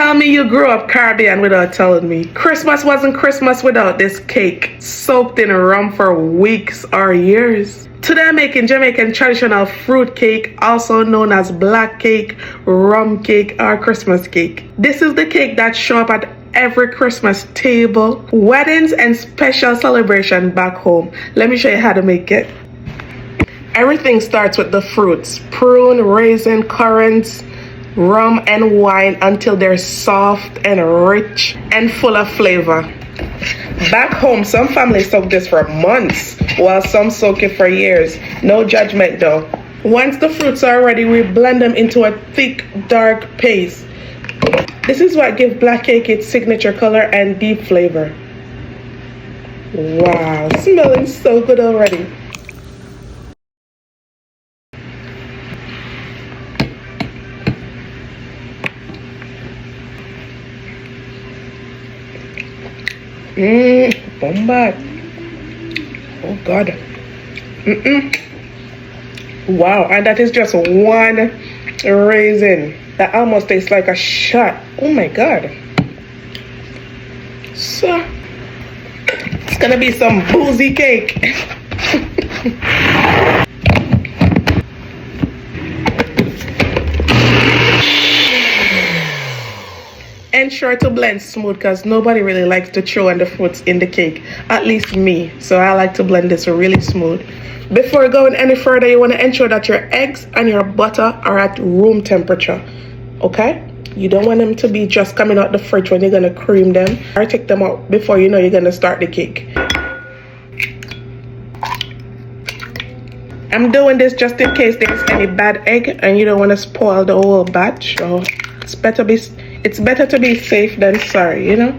Tell me you grew up Caribbean without telling me. Christmas wasn't Christmas without this cake, soaked in rum for weeks or years. Today I'm making Jamaican traditional fruit cake, also known as black cake, rum cake, or Christmas cake. This is the cake that shows up at every Christmas table, weddings, and special celebration back home. Let me show you how to make it. Everything starts with the fruits: prune, raisin, currants, rum, and wine until they're soft and rich and full of flavor. Back home, some families soak this for months, while some soak it for years. No judgment though. Once the fruits are ready, we blend them into a thick, dark paste. This is what gives black cake its signature color and deep flavor. Wow, smelling so good already. Bomba. Oh God. Wow, and that is just one raisin. That almost tastes like a shot. Oh my God. So, it's gonna be some boozy cake. Ensure to blend smooth because nobody really likes to throw in the fruits in the cake, at least me. So I like to blend this really smooth. Before going any further, you want to ensure that your eggs and your butter are at room temperature. Okay? You don't want them to be just coming out the fridge when you're going to cream them, or take them out before you know you're going to start the cake. I'm doing this just in case there's any bad egg and you don't want to spoil the whole batch. So it's better to be safe than sorry, you know?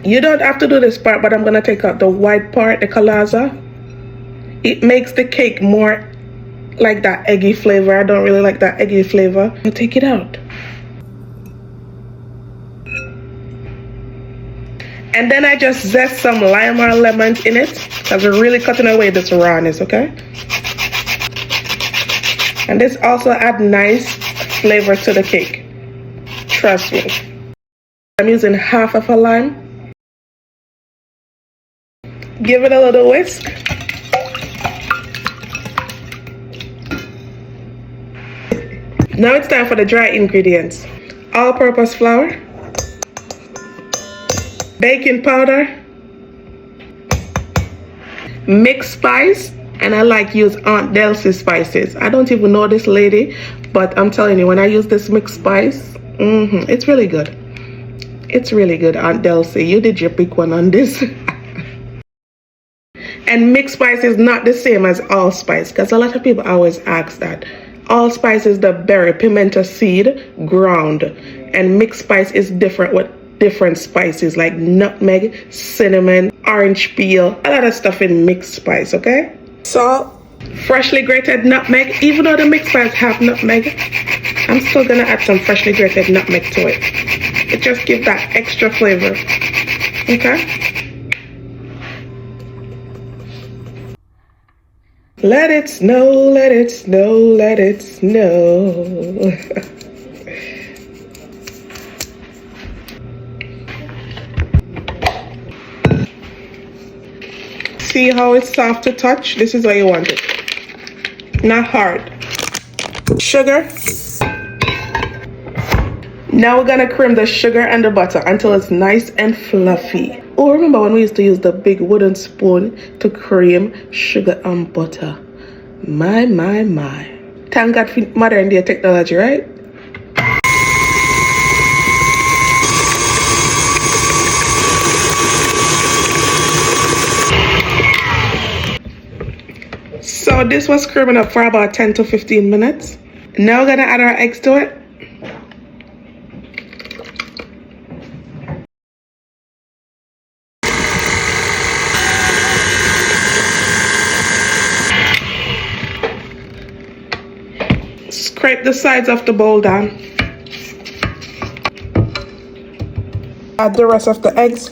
You don't have to do this part, but I'm going to take out the white part, the calaza. It makes the cake more like that eggy flavor. I don't really like that eggy flavor. I'll take it out. And then I just zest some lime or lemons in it because we're really cutting away this rawness, okay? And this also adds nice flavor to the cake. Trust me. I'm using half of a lime. Give it a little whisk. Now it's time for the dry ingredients. All-purpose flour, baking powder, mixed spice, and I like to use Aunt Delcy's spices. I don't even know this lady, but I'm telling you, when I use this mixed spice, it's really good. It's really good, Aunt Delcy. You did your big one on this. And mixed spice is not the same as allspice, because a lot of people always ask that. Allspice is the berry, pimento seed, ground. And mixed spice is different with different spices like nutmeg, cinnamon, orange peel, a lot of stuff in mixed spice, okay? Salt, freshly grated nutmeg. Even though the mixed spice have nutmeg, I'm still gonna add some freshly grated nutmeg to it. It just gives that extra flavor, okay? Let it snow, let it snow, let it snow. See how it's soft to touch? This is how you want it. Not hard. Sugar. Now we're gonna cream the sugar and the butter until it's nice and fluffy. Oh, remember when we used to use the big wooden spoon to cream sugar and butter? My, my, my. Thank God for modern day technology, right? So this was creaming up for about 10 to 15 minutes. Now we're gonna add our eggs to it. Scrape the sides of the bowl down. Add the rest of the eggs.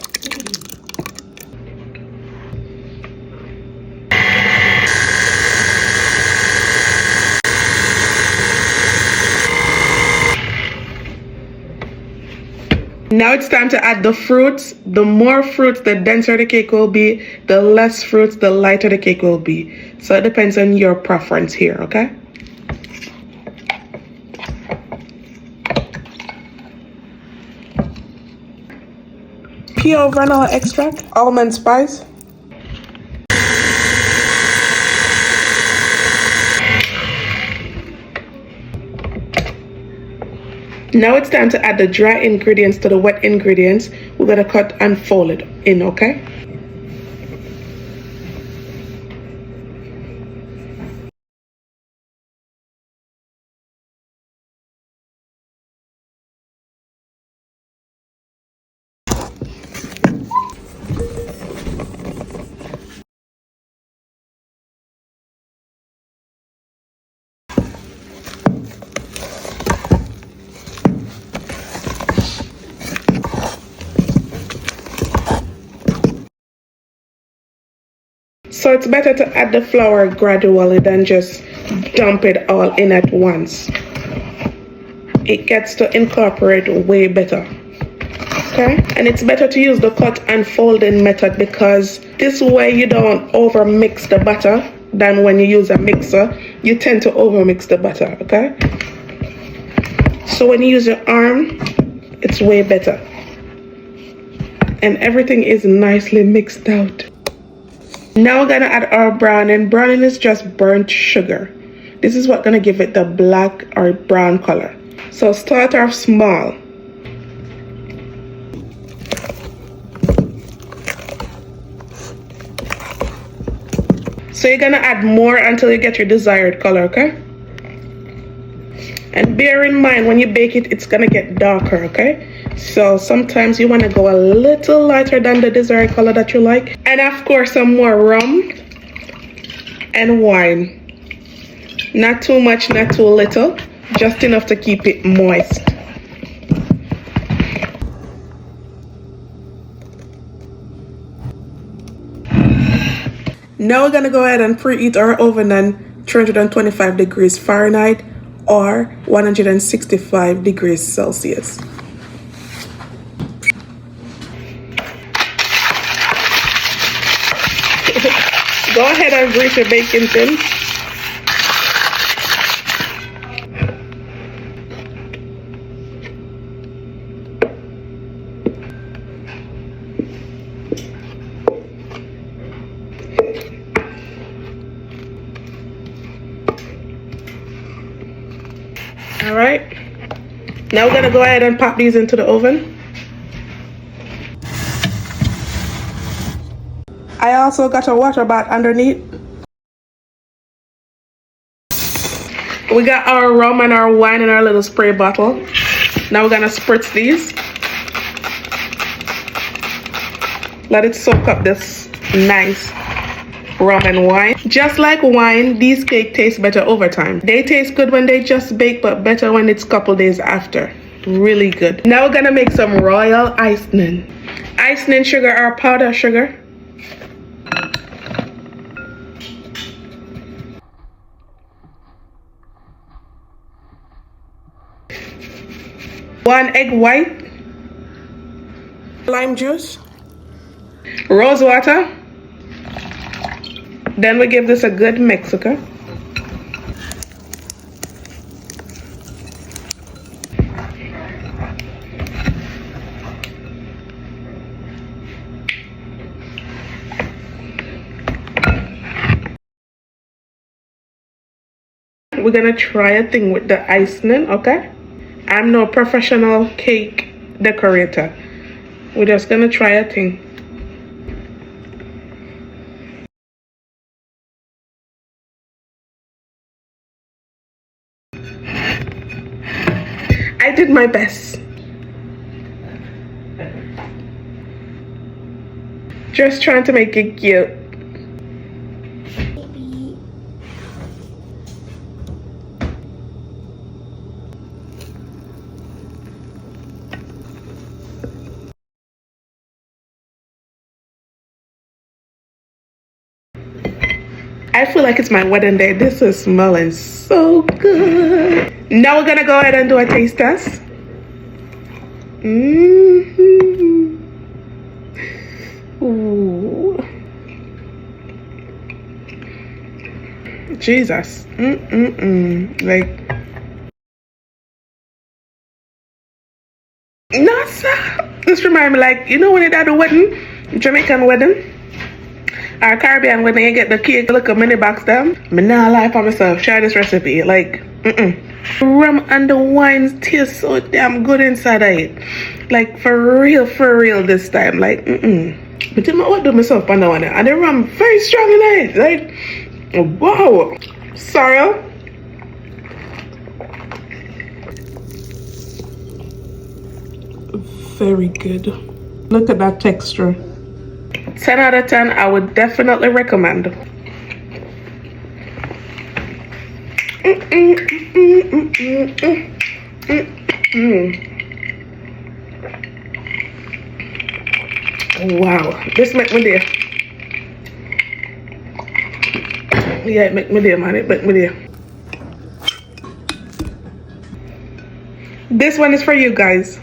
Now it's time to add the fruits. The more fruits, the denser the cake will be. The less fruits, the lighter the cake will be. So it depends on your preference here, okay? Pure vanilla extract, almond spice. Now it's time to add the dry ingredients to the wet ingredients. We're gonna cut and fold it in, okay? So it's better to add the flour gradually than just dump it all in at once. It gets to incorporate way better. Okay? And it's better to use the cut and folding method because this way you don't over mix the butter than when you use a mixer. You tend to over mix the butter, okay? So when you use your arm, it's way better. And everything is nicely mixed out. Now we're gonna add our browning. Browning is just burnt sugar. This is what's gonna give it the black or brown color. So start off small. So you're gonna add more until you get your desired color, okay? And bear in mind when you bake it, it's gonna get darker, okay? So sometimes you want to go a little lighter than the desired color that you like. And of course some more rum and wine. Not too much, not too little, just enough to keep it moist. Now we're gonna go ahead and preheat our oven on 325 degrees Fahrenheit or 165 degrees Celsius. Go ahead and grease your baking tin. All right. Now we're gonna go ahead and pop these into the oven. I also got a water bath underneath. We got our rum and our wine in our little spray bottle. Now we're gonna spritz these. Let it soak up this nice rum and wine. Just like wine, these cakes taste better over time. They taste good when they just bake, but better when it's a couple days after. Really good. Now we're gonna make some royal icing. Icing sugar or powder sugar. One egg white, lime juice, rose water. Then we give this a good mix, okay? We're gonna try a thing with the icing, okay? I'm no professional cake decorator. We're just gonna try a thing. I did my best. Just trying to make it cute. I feel like it's my wedding day. This is smelling so good. Now we're gonna go ahead and do a taste test. Ooh. Jesus. Like, no, sir. This remind me, like, you know when you're at a wedding, Jamaican wedding, or Caribbean wedding, you get the cake, look a mini box them. Me nah lie for myself. Try this recipe. Like, rum and the wines taste so damn good inside of it. Like, for real this time. Like, But you know what do myself on that one, and the rum very strong in it. Like, wow. Sorry. Very good. Look at that texture. 10 out of 10, I would definitely recommend. Wow, this make me there. Yeah, it make me there, man. It make me there. This one is for you guys.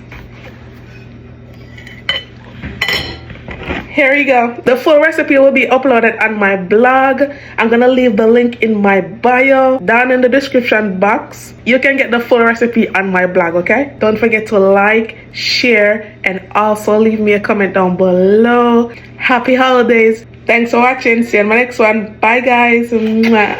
Here you go. The full recipe will be uploaded on my blog. I'm gonna leave the link in my bio down in the description box. You can get the full recipe on my blog, okay? Don't forget to like, share, and also leave me a comment down below. Happy holidays. Thanks for watching. See you in my next one. Bye, guys. Mwah.